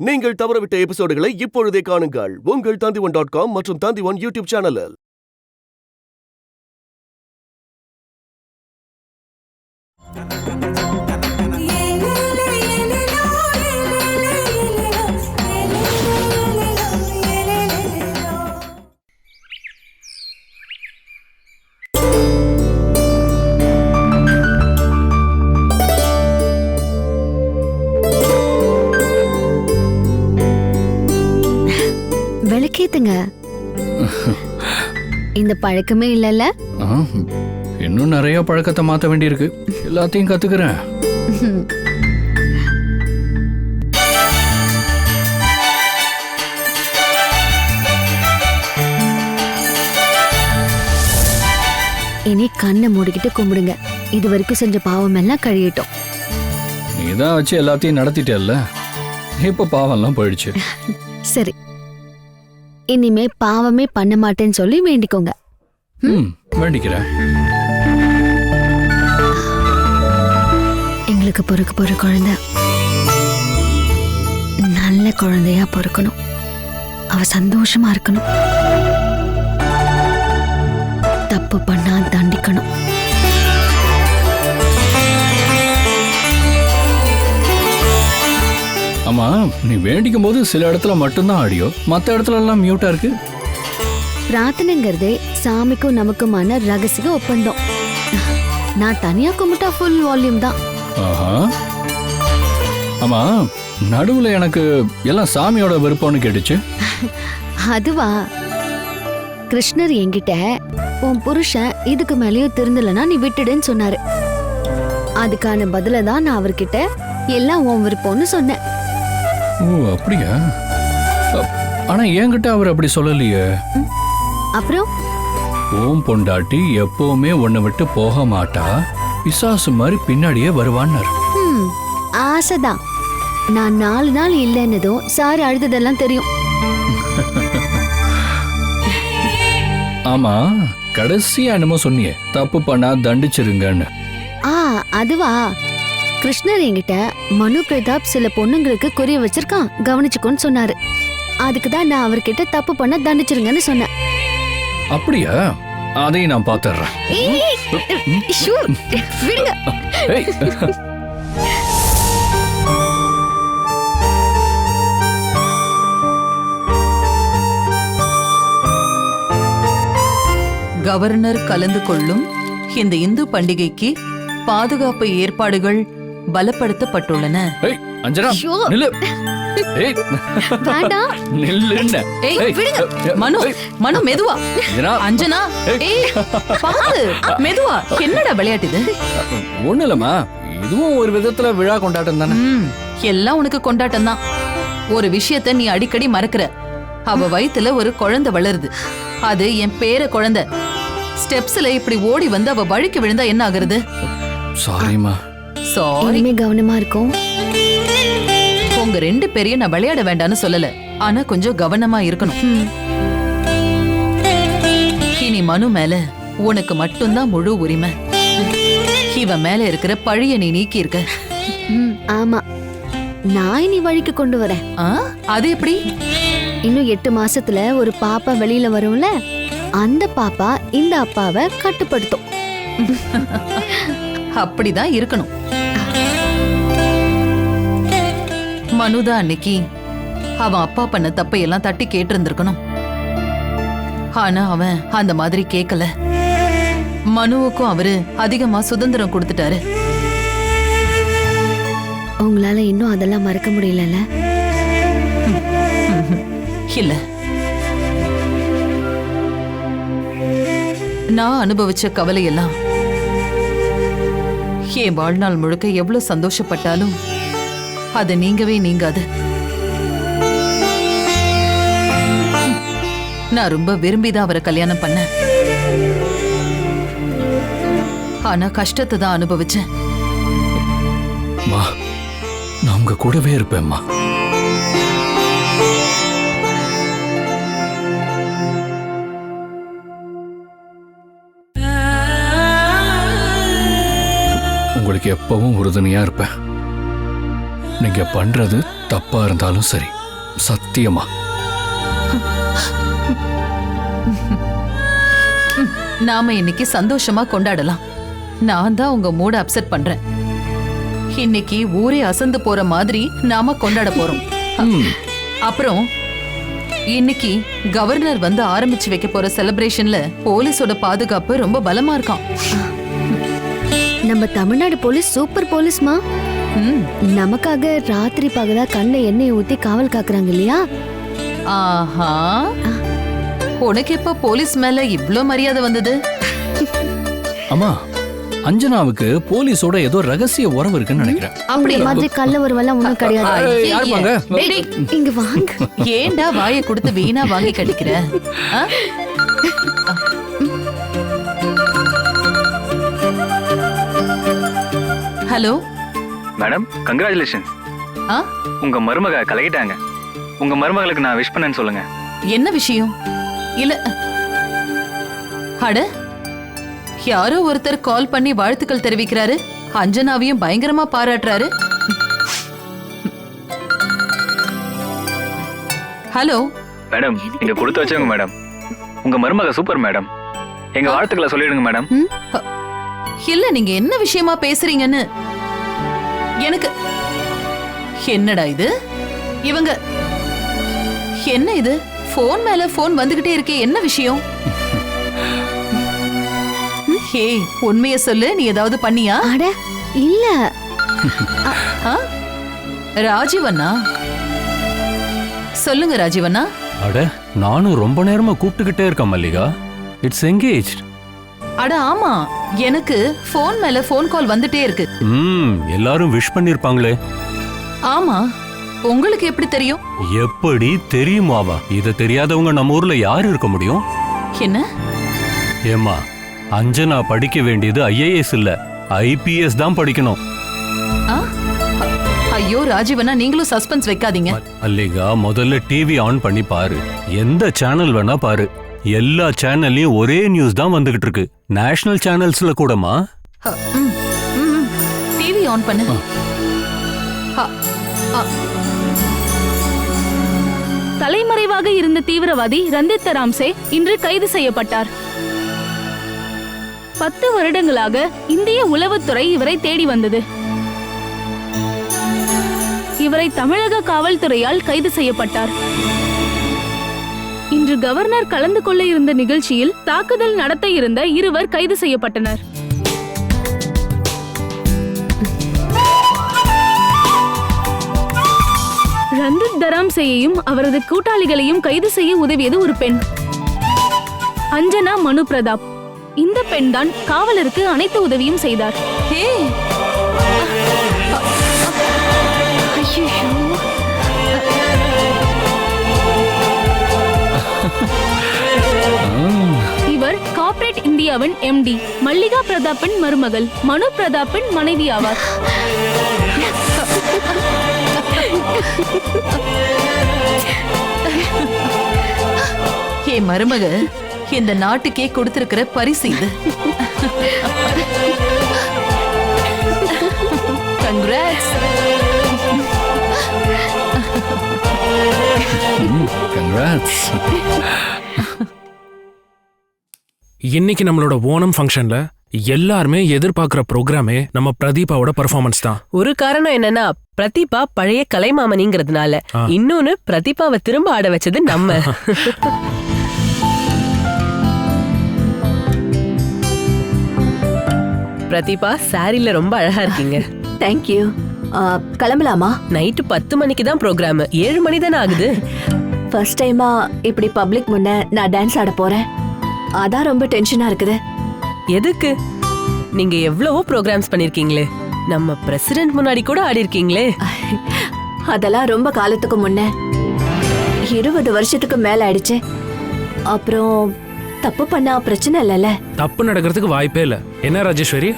நீங்கள் தவறவிட்ட எபிசோடுகளை இப்பொழுதே காணுங்கள் உங்கள் Thandivan.com மற்றும் Thandivan யூடியூப் சேனலில். விளக்கேத்துங்க. இந்த பழக்கமே இல்லல்ல? இன்னும் நிறைய பழக்கத்தை மாத்த வேண்டியிருக்கு. எல்லாத்தையும் கத்துக்கிறேன். இனி கண்ணை மூடிக்கிட்டு கும்பிடுங்க. இது வரைக்கும் செஞ்ச பாவம் எல்லாம் கழியட்டும். நீதான் வச்சு எல்லாத்தையும் நடத்திட்டல்ல, இப்ப பாவம் எல்லாம் போயிடுச்சு. சரி, இனிமே பாவமே பண்ண மாட்டேன்னு சொல்லி வேண்டிக்கோங்க. வேண்டிக்கிறேன். எங்களுக்கு பொறுக்க போற குழந்தை நல்ல குழந்தையா பொறுக்கணும். அவ சந்தோஷமா இருக்கணும். தப்பு பண்ணா தண்டிக்கணும். ஆமா, நீ வேண்டிக்கும் போது சில இடத்துல மட்டும்தான் ஆடியோ, மத்த இடத்துல எல்லாம் மியூட்டா இருக்கு. பிரார்த்தனைங்கிறதே சாமிக்கும் நமக்குமான ரகசிய ஒப்பந்தம். நான் தனியா கும்பிட்டா ஃபுல் வால்யூம் தான். ஆமா, நடுவுல எனக்கு எல்லாம் சாமியோட விருப்பம்னு கேட்டுச்சு. அதுவா, கிருஷ்ணர் என்கிட்ட உன் புருஷன் இதுக்கு மேலேயும் திருந்தலனா நீ விட்டுடுன்னு சொன்னாரு. அதுக்கான பதில தான் நான் அவர்கிட்ட எல்லாம் உன் விருப்பம்னு சொன்னேன். ஓ அப்படியா? ஆனா என்கிட்ட அவர் அப்படி சொல்லலையே. அப்புறம் ஓம் பொண்டாட்டி எப்பவுமே உன்னை விட்டு போக மாட்டா, பிசாசு மாதிரி பின்னாடியே வருவான்னாரு. ஆசைதான். நான் 4 நாள் இல்லைன்னதும் சார் அழுததெல்லாம் தெரியும். ஆமா, கடைசியா என்னமோ சொன்னியே, தப்பு பண்ணா தண்டிச்சிருங்கன்னு. அதுவா, கிருஷ்ணர் என்கிட்ட மனு பிரதாப் சில பொண்ணுங்களுக்கு குறிய வச்சிருக்கான், கவனிச்சுக்கோன்னு சொன்னாரு. அதுக்குதான் நான் அவர்கிட்ட தப்பு பண்ண தண்டிச்சிருங்கன்னு சொன்னேன். அப்படியா? அதையும் நான் பாத்துறேன். கவர்னர் கலந்து கொள்ளும் இந்த இந்து பண்டிகைக்கு பாதுகாப்பு ஏற்பாடுகள் பலப்படுத்தப்பட்டுள்ளன. மனு மெதுவா. அஞ்சனா மெதுவா. என்னடா விளையாட்டு இது? ஒண்ணு இல்லம்மா, இதுவும் ஒரு விதத்துல விழா கொண்டாட்டம் தானே. எல்லாம் உனக்கு கொண்டாட்டம் தான். ஒரு விஷயத்த நீ அடிக்கடி மறக்கிற. அவ வயித்துல ஒரு குழந்தை வளருது. அது என் பேர குழந்தை. ஸ்டெப்ஸ்ல இப்படி ஓடி வந்து அவ வழிக்கு விழுந்தா என்ன ஆகுறது? சாரிமா. சாரி. கவனமா இருக்கும். உங்க 2 பேரையும் நான் விளையாட வேண்டாம்னு சொல்லல, ஆனா கொஞ்சம் கவனமா இருக்கணும். இனி மனு மேல உனக்கு மட்டும்தான் முழு உரிமை. இவ மேல இருக்கிற பழிய நீ நீக்கி இருக்க. ஆமா, நான் இனி வழிக்கு கொண்டு வரேன். அது எப்படி? இன்னும் 8 மாசத்துல ஒரு பாப்பா வெளியில வரும்ல, அந்த பாப்பா இந்த அப்பாவை கட்டுப்படுத்தும். அப்படிதான் இருக்கணும். மனுதான் அன்னைக்கு அவன் அப்பா பண்ண தப்பையெல்லாம் தட்டி கேட்டு இருந்திருக்கணும். ஆனா அவன் அந்த மாதிரி கேட்கல. மனுவுக்கும் அவரு அதிகமா சுதந்திரம் கொடுத்துட்டாரு. உங்களால இன்னும் அதெல்லாம் மறக்க முடியல? இல்ல, நான் அனுபவிச்ச கவலையெல்லாம் என் வாழ்நாள் முழுக்க எவ்வளவு சந்தோஷப்பட்டாலும் அது நீங்கவே நீங்காது. நான் ரொம்ப விரும்பிதான் அவரை கல்யாணம் பண்ணேன். ஆனா கஷ்டத்தை தான் அனுபவிச்சேன். நான் உங்க கூடவே இருப்பேன்மா. உங்களுக்கு எப்பவும் உறுதுணையா இருப்பேன். நீங்க பண்றது தப்பா இருந்தாலும் சரி. சத்தியமா. நாம இன்னைக்கு சந்தோஷமா கொண்டாடலாம். நான் தான் உங்க மூட அப்செட் பண்றேன். இன்னைக்கு ஊரே அசந்து போற மாதிரி நாம கொண்டாட போறோம். அப்புறம் இன்னைக்கு கவர்னர் வந்து ஆரம்பிச்சு வைக்க போற செலிப்ரேஷன்ல போலீஸோட பாதுகாப்பு ரொம்ப பலமா இருக்காம். நம்ம தமிழ்நாடு போலீஸ் சூப்பர் போலீஸ்மா. நமக்காக ராத்திரி பகலா கண்ணை எண்ணெய் ஊத்தி காவல் காக்குறாங்க இல்லையா? ஆஹா, உனக்கு எப்ப போலீஸ் மேல இவ்ளோ மரியாதை வந்தது? அம்மா, அஞ்சனாவுக்கு போலீஸோட ஏதோ ரகசிய உறவு இருக்குன்னு நினைக்கிறேன். அப்படி மாதிரி கள்ள உறவெல்லாம் ஒண்ணும் கிடையாது. யாருப்பாங்க? இங்க வாங்க. ஏண்டா வாயை கொடுத்து வீணா வாங்கி கடிக்கிற? Hello madam, congratulation. உங்க மருமக கலக்கிட்டாங்க. உங்க மருமகளுக்கு நான் விஷ் பண்ணேன்னு சொல்லுங்க. என்ன விஷயம்? இல்ல, அட, யாரோ ஒருத்தர் கால் பண்ணி வாழ்த்துக்கள் தெரிவிக்கிறாரு. அஞ்சனாவையும் பயங்கரமா பாராட்டுறாரு. ஹலோ மேடம், நீங்க கொடுத்து வச்சவங்க மேடம். உங்க மருமக சூப்பர் மேடம். எங்க வாழ்த்துக்களை சொல்லிடுங்க மேடம். இல்ல, நீங்க என்ன விஷயமா பேசுறீங்கன்னு எனக்கு என்னடா இது? இவங்க என்ன இது? போன் மேல போன் வந்துகிட்டே இருக்கே, என்ன விஷயம்? ஹே, உண்மைய சொல்லு, நீ ஏதாவது பண்ணியா? அட இல்ல. ராஜீவண்ணா, சொல்லுங்க ராஜீவண்ணா. அட, நானும் ரொம்ப நேரமா கூப்பிட்டுக்கிட்டே இருக்கேன் மல்லிகா. It's engaged. அட ஆமா, எனக்கு போன் மேல போன் கால் வந்துட்டே இருக்கு. எல்லாரும் விஷ் பண்ணிருப்பாங்களே. ஆமா, உங்களுக்கு எப்படி தெரியும்? எப்படி தெரியுமாவா? இத தெரியாதவங்க நம்ம ஊர்ல யாரு இருக்க முடியும்? என்ன? ஏமா, அஞ்சனா படிக்க வேண்டியது IAS இல்ல, IPS தான் படிக்கணும். ஐயோ ராஜீவனா, நீங்களும் சஸ்பென்ஸ் வைக்காதீங்க. மல்லிகா, முதல்ல டிவி ஆன் பண்ணி பாரு. எந்த சேனல் வேணா பாரு. எல்லா சேனல்லையும் ஒரே நியூஸ் தான் வந்துகிட்டு இருக்கு. நேஷனல் சேனல்ஸ்ல கூடமா. டிவி ஆன் பண்ணு. தலைமறைவாக இருந்த தீவிரவாதி ரந்தித் ராம்சே இன்று கைது செய்யப்பட்டார். 10 வருடங்களாக இந்திய உளவுத்துறை இவரை தேடி வந்தது. இவரை தமிழக காவல்துறையால் கைது செய்யப்பட்டார். இன்று கவர்னர் கலந்து கொள்ள இருந்த நிகழ்ச்சியில் தாக்குதல் நடத்த இருந்த 2 கைது செய்யப்பட்டனர். ரந்தித் தராம்சேயையும் அவரது கூட்டாளிகளையும் கைது செய்ய உதவியது ஒரு பெண், அஞ்சனா மனு பிரதாப். இந்த பெண் தான் காவலருக்கு அனைத்து உதவியும் செய்தார். இவர் கார்ப்பரேட் இந்தியாவின் MD மல்லிகா பிரதாப்பின் மருமகள், மனு பிரதாப்பின் மனைவி ஆவார். என் மருமக இந்த நாட்டுக்கே கொடுத்திருக்கிற பரிசு இது. கங்க்ராட்ஸ். கங்க்ராட்ஸ். இன்னைக்கு நம்மளோட ஓணம் ஃபங்க்ஷன்ல எல்லாருமே எதிர்பார்க்கிற ப்ரோக்ராமே நம்ம பிரதீபாவோட பெர்ஃபார்மன்ஸ் தான். ஒரு காரணம் என்னன்னா பிரதீபா பழைய கலைமாமணிங்கிறதுனால, இன்னொன்னு பிரதீபாவை திரும்ப ஆட வச்சது நம்ம. பிரதீபா, சாரில ரொம்ப அழகா இருக்கீங்க. தேங்க்யூ. கிளம்பலாமா? நைட்டு 10 மணிக்கு தான் ப்ரோக்ராம், 7 மணி தானே ஆகுது. ஃபர்ஸ்ட் டைமா இப்படி பப்ளிக் முன்ன நான் டான்ஸ் ஆட போறேன். அதான் ரொம்ப டென்ஷனா இருக்குது. எதுக்கு? நீங்க எவ்வளவோ ப்ரோக்ராம்ஸ் பண்ணிருக்கீங்களே. நம்ம பிரசிடென்ட் முன்னாடி கூட ஆடி இருக்கீங்களே. அதெல்லாம் ரொம்ப காலத்துக்கு முன்ன, 20 வருஷத்துக்கு மேல ஆயிடுச்சு. அப்புறம் தப்பு பண்ணா பிரச்சனை இல்லைல்ல. தப்பு நடக்கிறதுக்கு வாய்ப்பே இல்ல. என்ன ராஜேஸ்வரி?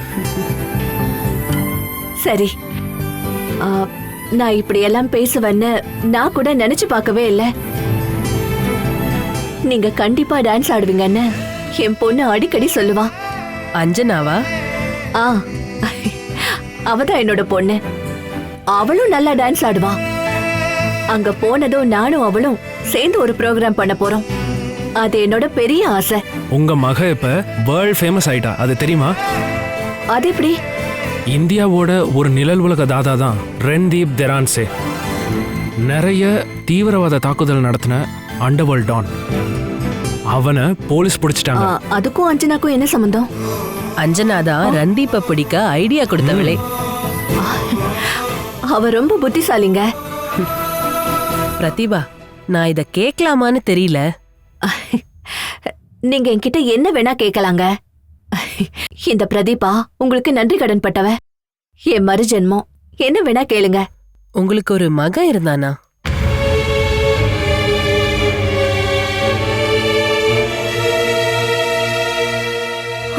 சரி, நான் இப்படி எல்லாம் பேசுவேன்னு நான் கூட நினைச்சு பார்க்கவே இல்லை. நீங்க கண்டிப்பா டான்ஸ் ஆடுவீங்கன்னு என் பொண்ணு அடிக்கடி சொல்லுவா. அஞ்சனாவா? அவதான் என்னோட பொண்ணு. அவளும் நல்லா டான்ஸ் ஆடுவா. அங்க போனதும் நானும் அவளும் சேர்ந்து ஒரு ப்ரோக்ராம் பண்ண போறோம். அது என்னோட பெரிய ஆசை. உங்க மக இப்ப வேர்ல்ட் ஃபேமஸ் ஆயிட்டா, அது தெரியுமா? அது எப்படி? இந்தியாவோட ஒரு நிழல் உலக தாதா தான் ரன்தீப் தெரான்சே. நிறைய தீவிரவாத தாக்குதல் நடத்தின அண்டர்வேர்ல்ட் டான். அவனை போலீஸ் பிடிச்சிட்டாங்க. அதுக்கும் அஞ்சனாக்கும் என்ன சம்பந்தம்? அஞ்சனா தான் ரன்தீப்பை பிடிக்க ஐடியா கொடுத்தவளே. அவ ரொம்ப புத்திசாலிங்க. பிரதிபா, நான் இத கேட்கலாமான்னு தெரியல. நீங்க என்கிட்ட என்ன வேணா கேட்கலாங்க. இந்த பிரதீபா உங்களுக்கு நன்றி கடன் பட்டவ. என் மறுஜென்மம். என்ன வேணா கேளுங்க. உங்களுக்கு ஒரு மகன் இருந்தானா?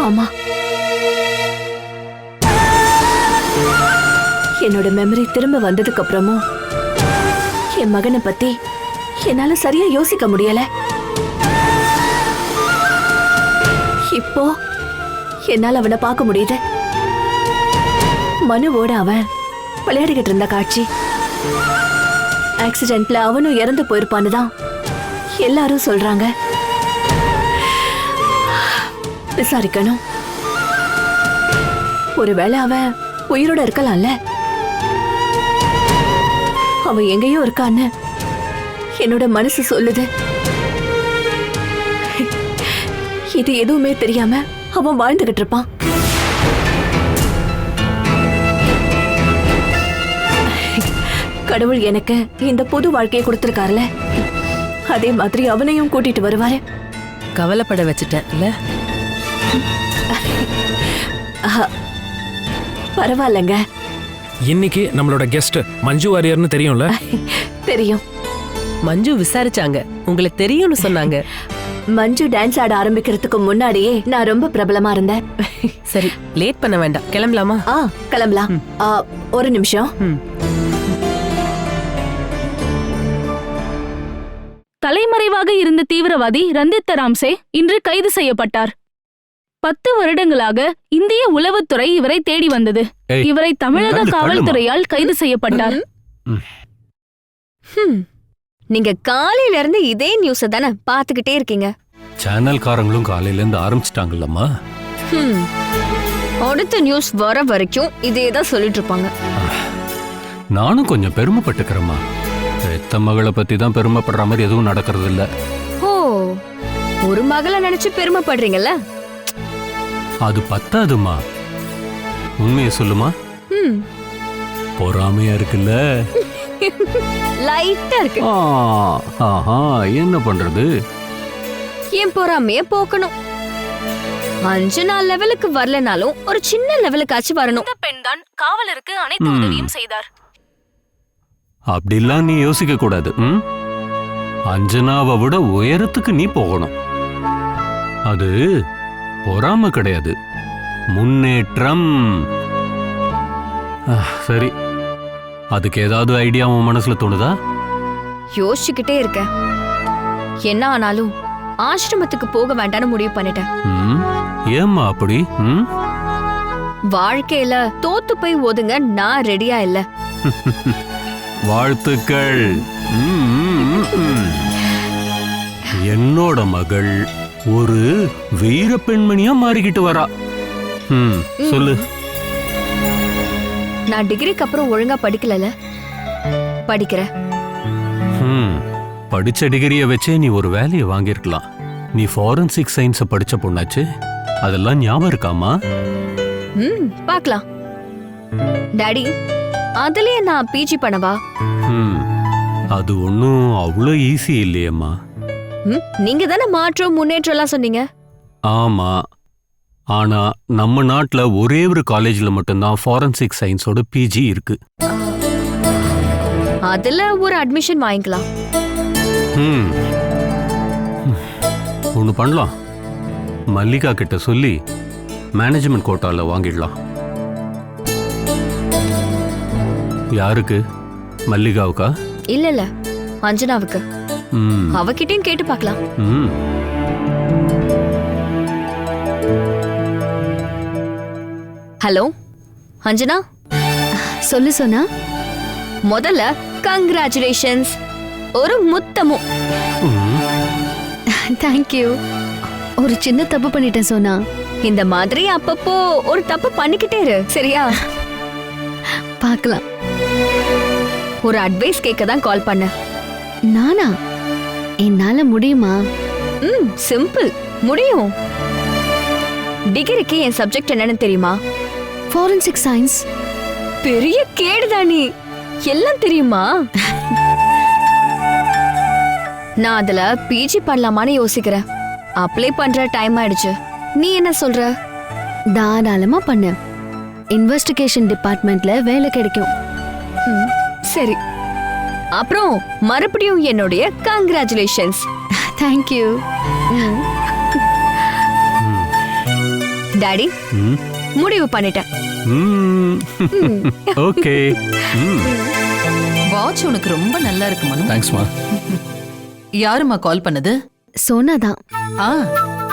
ஆமா. என்னோட மெமரி திரும்ப வந்ததுக்கு அப்புறமும் என் மகனை பத்தி என்னால சரியா யோசிக்க முடியல. இப்போ என்னால அவனை பார்க்க முடியுது. மனுவோட அவன் விளையாடிக்கிட்டு இருந்த காட்சி. ஆக்சிடென்ட்ல அவனும் இறந்து போயிருப்பான்னு தான் எல்லாரும் சொல்றாங்க. விசாரிக்கணும். ஒருவேளை அவன் உயிரோட இருக்கலாம்ல. அவன் எங்கேயோ இருக்கான்னு என்னோட மனசு சொல்லுது. இது எதுவுமே தெரியாம அவன் வாழ்ந்துகிட்டு இருப்பான். கடவுள் எனக்கு இந்த புது வாழ்க்கையை கொடுத்திருக்காருல, அதே மாதிரி அவனையும் கூட்டிட்டு வருவாரு. கவலைப்பட வச்சுட்டேன்ல. பரவாயில்லங்க. இன்னைக்கு நம்மளோட கெஸ்ட் மஞ்சு வாரியர்னு தெரியும்ல? தெரியும். மஞ்சு விசாரிச்சாங்க, உங்களுக்கு தெரியும்னு சொன்னாங்க. மஞ்சு டான்ஸ் ஆட ஆரம்பிக்கிறதுக்கு முன்னாடியே நான் ரொம்ப பிரபலமா இருந்தேன். சரி, லேட் பண்ண வேண்டாம், கிளம்பலாமா? கிளம்பலாம். ஒரு நிமிஷம். தலைமறைவாக இருந்த தீவிரவாதி ரன்தீப் தெரான்சே இன்று கைது செய்யப்பட்டார். 10 வருடங்களாக இந்திய உளவுத்துறை இவரை தேடி வந்தது. இவரை தமிழக காவல்துறையால் கைது செய்யப்பட்டார். நீங்க காலையில இருந்து இதே நியூஸ் தானே பாத்துக்கிட்டே இருக்கீங்க. சேனல்காரங்களும் காலையில இருந்து ஆரம்பிச்சிட்டாங்கல்லம்மா. அடுத்த நியூஸ் வர வரைக்கும் இதேதான் சொல்லிட்டு இருப்பாங்க. நானும் கொஞ்சம் பெருமைப்பட்டுக்கிறேம்மா. பெத்த மகளை பத்தி தான் பெருமைப்படுற மாதிரி எதுவும் நடக்கிறது இல்ல. ஓ, ஒரு மகளை நினைச்சு பெருமைப்படுறீங்கல்ல? அது பத்தாதுமா. உண்மையை சொல்லுமா. பொறாமையா இருக்குல்ல? லைட்டா இருக்கு. என்ன பண்றது? என் பொறாமைய போக்கணும். 5 நாள் லெவலுக்கு வரலனாலும் ஒரு சின்ன லெவலுக்காச்சும் வரணும். இந்த பெண் தான் காவலருக்கு அனைத்து உதவியும் செய்தார். அப்படிலாம் நீ யோசிக்க கூடாது. அஞ்சனாவை விட உயரத்துக்கு நீ போகணும். அது பொறாம கிடையாது, முன்னேற்றம். சரி, அதுக்கு ஏதாவது ஐடியா உன் மனசுல தோணுதா? யோசிச்சுக்கிட்டே இருக்க. என்ன ஆனாலும் ஆசிரமத்துக்கு போக வேண்டாம்னு முடிவு பண்ணிட்டேன். ஏம்மா அப்படி? வாழ்க்கையில தோத்து போய் ஒதுங்க நான் ரெடியா இல்ல. வாழ்த்துக்கள். என்னோட மகள் ஒரு வீர பெண்மணியா மாறிக்கிட்டு வரா. சொல்லு. நான் டிகிரிக்கு அப்புறம் ஒழுங்கா படிக்கல. படிக்கிறேன். படிச்ச டிகிரிய வச்சே நீ ஒரு வேலையை வாங்கியிருக்கலாம். நீ ஃபாரன்சிக் சயின்ஸ படிச்ச பொண்ணாச்சு. அதெல்லாம் ஞாபகம் இருக்காமா? பார்க்கலாம். டாடி, அதுலயே நான் பிஜி பண்ணவா? அது ஒன்னும் அவ்வளோ ஈஸி இல்லையம்மா. நீங்க தானே மாற்றம் முன்னேற்றம் எல்லாம் சொன்னீங்க. ஆமா, ஆனா நம்ம நாட்டுல ஒரே ஒரு காலேஜ்ல மட்டும்தான் ஃபாரன்சிக் சயின்ஸோட பிஜி இருக்கு. அதுல ஒரு அட்மிஷன் வாங்கிக்கலாம். ஒண்ணு பண்ணலாம். மல்லிகா கிட்ட சொல்லி மேனேஜ்மெண்ட் கோட்டால வாங்கிடலாம். யாருக்கு? மல்லிகாவுக்கா? இல்ல, அஞ்சனாவுக்கு. அவகிட்டையும் கேட்டு பார்க்கலாம். ஹலோ அஞ்சனா. சொல்லு சொன்னா. முதல்ல கங்க்ராச்சுலேஷன்ஸ். ஒரு முத்தமும். தேங்க்யூ. ஒரு சின்ன தப்பு பண்ணிட்டேன் சோனா. இந்த மாதிரி அப்பப்போ ஒரு தப்பு பண்ணிக்கிட்டே இரு, சரியா? பார்க்கலாம். ஒரு அட்வைஸ் கேட்க தான் கால் பண்ண. நானா? என்னால முடியுமா? சிம்பிள், முடியும். டிகிரிக்கு என் சப்ஜெக்ட் என்னன்னு தெரியுமா? Forensic science. பெரிய கேடுதானி, எல்லாம் தெரியுமா? நான் அதுல பிஜி பண்ணலாமான்னு யோசிக்கிறேன். அப்ளை பண்ற டைம் ஆயிடுச்சு. நீ என்ன சொல்ற? தாராளமா பண்ணு. இன்வெஸ்டிகேஷன் டிபார்ட்மெண்ட்ல வேலை கிடைக்கும். சரி. அப்புறம் மறுபடியும் என்னுடைய கங்க்ராச்சுலேஷன்ஸ். தேங்க்யூ. டாடி, முடிவு பண்ணிட்டேன். ஓகே. வாட்ச் உனக்கு ரொம்ப நல்லா இருக்கு மனு. தேங்க்ஸ்மா. யாருமா கால் பண்ணது? சோனா தான்.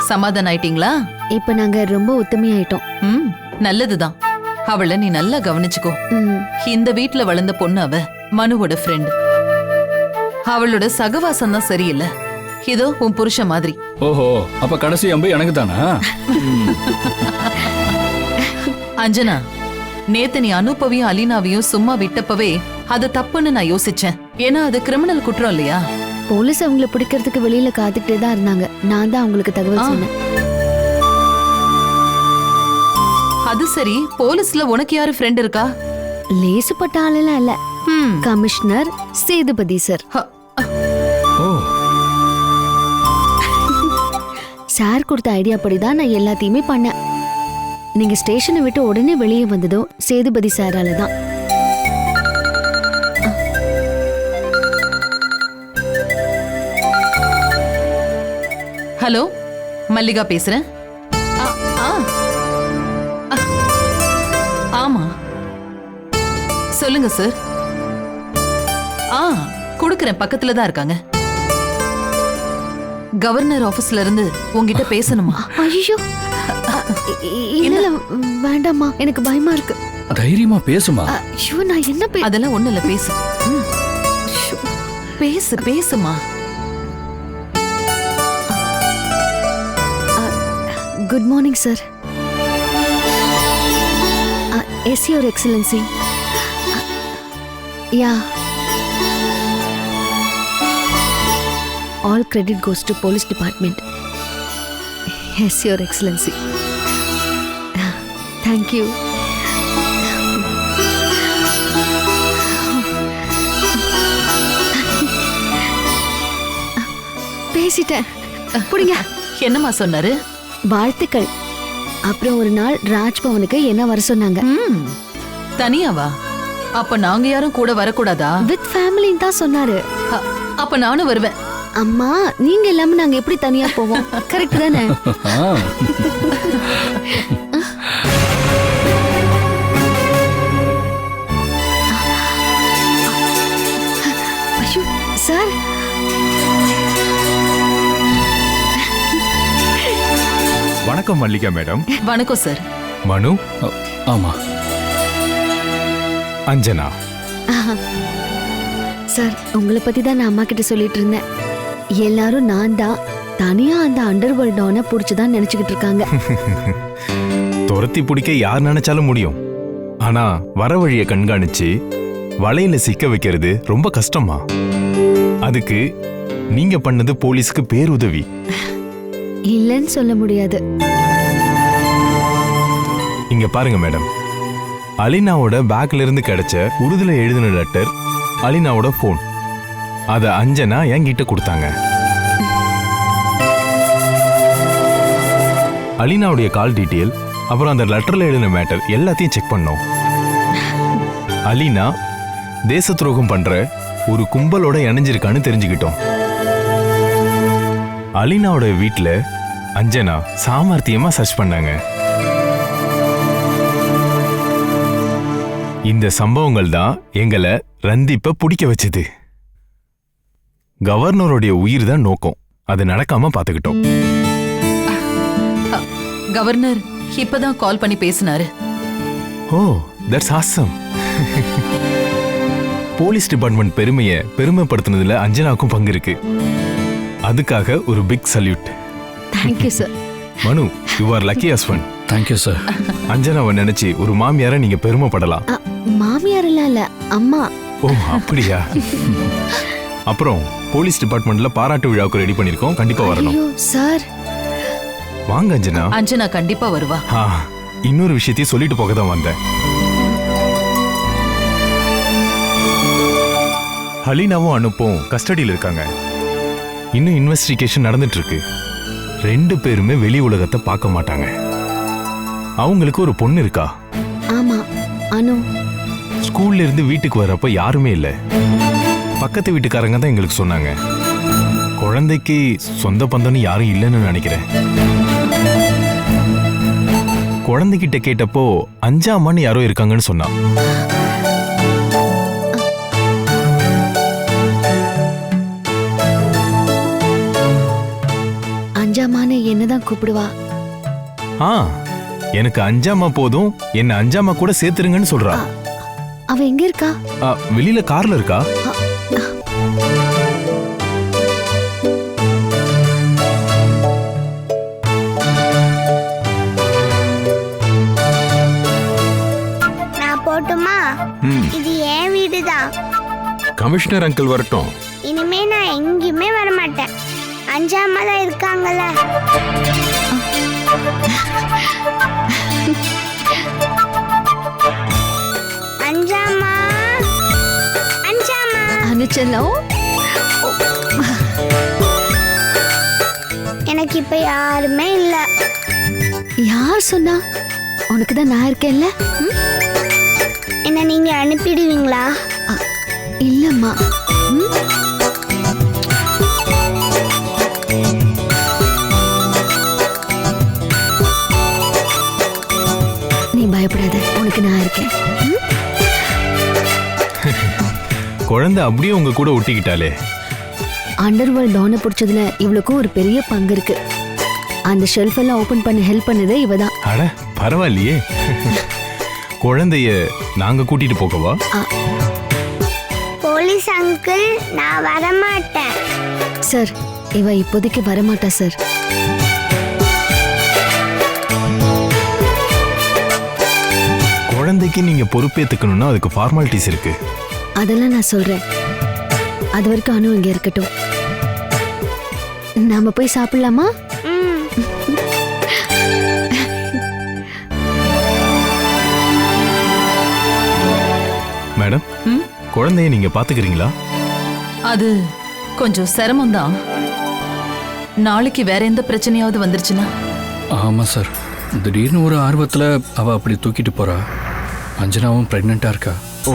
சமாதானம் ஆயிட்டீங்களா? இப்ப நாங்க ரொம்ப ஒத்துமையாயிட்டோம். நல்லதுதான். அவளை நீ நல்லா கவனிச்சுக்கோ. இந்த வீட்ல வளர்ந்த பொண்ணு அவ, மனுவோட ஃப்ரெண்ட். அவளோட சகவாசம் தான் சரியில்லை. இதோ உன் புருஷன் மாதிரி. ஓஹோ, அப்ப கடைசி அம்பு எனக்கு தானா? அஞ்சனா, நேத்து நீ அனுப்பவையும் அலீனாவையும் சும்மா விட்டப்பவே அது தப்புன்னு நான் யோசிச்சேன். ஏன்னா அது கிரிமினல் குற்றம் இல்லையா? போலீஸ் அவங்கள பிடிக்கிறதுக்கு வெளியில காத்துக்கிட்டே தான் இருந்தாங்க. நான் தான் அவங்களுக்கு தகவல் சொன்னேன். அது சரி, போலீஸ்ல உனக்கு யாரு ஃப்ரெண்ட் இருக்கா? லேசுப்பட்ட ஆளெல்லாம் இல்ல. Commissioner Sethupathi sir. சார் கொடுத்த ஐடியா படிதான் நான் எல்லாத்தையுமே பண்ணேன். நீங்க ஸ்டேஷனை விட்டு உடனே வெளியே வந்ததும் சேதுபதி சாரால தான். ஹலோ, மல்லிகா பேசுறேன். ஆமா, சொல்லுங்க சார். கொடுக்கறேன், பக்கத்துல தான் இருக்காங்க. கவர்னர் ஆபீஸ்ல இருந்து உங்ககிட்ட பேசணுமா? ஐயோ, இல்ல வேண்டாமா, எனக்கு பயமா இருக்கு. தைரியமா பேசுமா. ஐயோ, நான் என்ன அதெல்லாம் ஒண்ணு இல்ல, பேசு. பேசு, பேசுமா. Good morning sir. Yes your excellency. Yeah, all credit goes to police department. Yes, your excellency. Thank you. பேசிட்டேன். புடிங்க. என்னம்மா சொன்னாரு? வாழ்த்துக்கள். அப்புறம் ஒரு நாள் ராஜ்பவனுக்கு என்ன வர சொன்னாங்க. தனியாவா? அப்ப நாங்க யாரும் கூட வரக்கூடாதா? வித் ஃபேமிலி தான் சொன்னாரு. அப்ப நானும் வருவேன். அம்மா, நீங்க இல்லாம நாங்க எப்படி தனியா போவோம்? கரெக்ட் தானே? ஐயோ சார். வணக்கம் மல்லிகா மேடம். வணக்கம் சார். மனு. ஆமா. அஞ்சனா. சார், உங்களை பத்தி தான் நான் அம்மா கிட்ட சொல்லிட்டு இருந்தேன். எல்லாரும் நான் தான் தனியா அந்த அண்டர் வேர்ல்ட் டானை புடிச்சுதான் நினைச்சுக்கிட்டு இருக்காங்க. துரத்தி பிடிக்க யார் நினைச்சாலும் முடியும். ஆனா வர வழியை கண்காணிச்சு வலையில சிக்க வைக்கிறது ரொம்ப கஷ்டமா. அதுக்கு நீங்க பண்ணது போலீஸ்க்கு பேருதவி. இல்லன்னு சொல்ல முடியாது. இங்க பாருங்க மேடம், அலினாவோட பேக்ல இருந்து கிடைச்ச உருதுல எழுதின லெட்டர், அலினாவோட போன், அத அஞ்சனா என்கிட்ட கொடுத்தாங்க. அலினாவுடைய கால் டீட்டெயில், அப்புறம் அந்த லெட்டர்ல எழுதின மேட்டர் எல்லாத்தையும் செக் பண்ணோம். அலினா தேச துரோகம் பண்ற ஒரு கும்பலோட இணைஞ்சிருக்கான்னு தெரிஞ்சுக்கிட்டோம். அலினாவோட வீட்டுல அஞ்சனா சாமர்த்தியமா சர்ச் பண்ணாங்க. இந்த சம்பவங்கள் தான் எங்களை ரந்தீப்ப பிடிக்க வச்சது. கவர்னருடைய உயிர் தான் நோக்கம். அது நடக்காம பாத்துக்கிட்டோம். கவர்னர் இப்பதான் கால் பண்ணி பேசினாரு. Oh, that's awesome. Police department பெருமைப்படுத்தினதுல அஞ்சனாவுக்கும் பங்கு இருக்கு. அதுக்காக ஒரு big salute. Thank you sir. Manu, you are lucky husband. Thank you sir. அஞ்சனாவை நினைச்சு ஒரு மாமியார நீங்க பெருமைப்படலாம். மாமியார் இல்ல அம்மா. ஓ அப்படியா? அப்புறம் போலீஸ் டிபார்ட்மெண்ட்ல பாராட்டு விழாவுக்கு ரெடி பண்ணிருக்கோம், கண்டிப்பா வரணும். சார் வாங்க அஞ்சனா. அஞ்சனா கண்டிப்பா வருவா. இன்னொரு விஷயத்தையும் சொல்லிட்டு போக தான் வந்தேன். ஹலீனாவும் அனுப்பும் கஸ்டடியில் இருக்காங்க. இன்னும் இன்வெஸ்டிகேஷன் நடந்துட்டு இருக்கு. 2 பேருமே வெளி உலகத்தை பார்க்க மாட்டாங்க. அவங்களுக்கு ஒரு பொண்ணு இருக்கா. ஆமா, அனு. ஸ்கூல்ல இருந்து வீட்டுக்கு வரப்ப யாருமே இல்ல. பக்கத்து வீட்டுக்காரங்க தான் எங்களுக்கு சொன்னாங்க. குழந்தைக்கு சொந்த பந்தம்னு யாரும் இல்லைன்னு நினைக்கிறேன். குழந்தைகிட்ட கேட்டப்போ 5ஆம் ஆண்டு யாரோ இருக்காங்கன்னு சொன்னா. அஞ்சாமான்னு என்னதான் கூப்பிடுவா. எனக்கு 5ஆமா போதும், என்ன 5ஆமா கூட சேர்த்துருங்கன்னு சொல்றா. அவ எங்க இருக்கா? வெளியில கார்ல இருக்கா. நான் போட்டுமா? இது என் வீடுதான். கமிஷனர் அங்கிள் வரட்டும். இனிமே நான் எங்கேயுமே வரமாட்டேன். 5ஆமா தான் இருக்காங்கல்ல. அஞ்சாமா, அஞ்சாமா. அனுச்சலம். எனக்கு இப்ப யாருமே இல்ல. யார் சொன்னா? உனக்கு தான் நான் இருக்கேன்ல. என்ன நீங்க அனுப்பிடுவீங்களா? இல்லம்மா. நீ பயப்படாத, உனக்கு நான் இருக்கேன். குழந்தை அப்படியே உங்க கூட ஒட்டிக்கிட்டாலே. அண்டர்வேர்ல்ட் டானை பிடிச்சதுல இவளுக்கும் ஒரு பெரிய பங்கு இருக்கு. அந்த ஷெல்ஃப் எல்லாம் ஓபன் பண்ண ஹெல்ப் பண்ணதே இவதான். அட பரவாயில்லையே. குழந்தைய நாங்க கூட்டிட்டு போகவா? போலீஸ் அங்கிள், நான் வரமாட்டேன். சார், இவ இப்போதைக்கு வரமாட்டா சார். குழந்தைக்கு நீங்க பொறுப்பேத்துக்கணும்னா அதுக்கு ஃபார்மாலிட்டிஸ் இருக்கு. அதெல்லாம் நான் சொல்றேன். அது வரைக்கும் அனு இங்க இருக்கட்டும். நாம போய் சாப்பிடலாமா? மேடம், குழந்தைய நீங்க பாத்துக்கிறீங்களா? அது கொஞ்சம் சிரமம் தான். நாளைக்கு வேற எந்த பிரச்சனையாவது வந்துருச்சுன்னா? ஆமா சார், திடீர்னு ஒரு ஆர்வத்துல அவ அப்படி தூக்கிட்டு போறா. அஞ்சனாவும் பிரெக்னெண்டா இருக்கா. ஓ,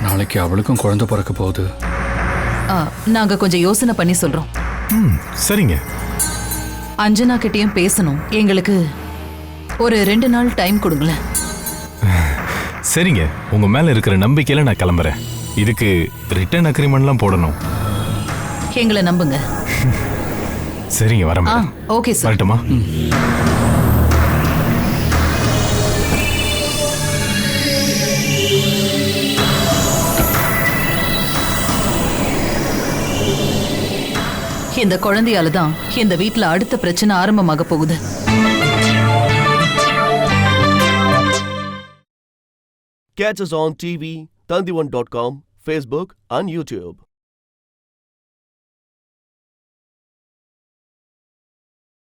நாளைக்கு அவளுக்கும் குழந்தை பிறக்க போகுது. நாங்க கொஞ்சம் யோசனை பண்ணி சொல்றோம். சரிங்க. அஞ்சனா கிட்டயும் பேசணும். எங்களுக்கு ஒரு 2 நாள் டைம் கொடுங்களேன். சரிங்க, உங்க மேல இருக்கிற நம்பிக்கையில நான் கிளம்புறேன். இதுக்கு ரிட்டர்ன் அக்ரிமெண்ட்லாம் போடணும். எங்களை நம்புங்க. சரிங்க, வரேன். Okay sir. வரட்டுமா? இந்த குழந்தையால தான் இந்த வீட்ல அடுத்த பிரச்சனை ஆரம்பமாக போகுது. Catch us on TV, Tandivan.com, Facebook and YouTube.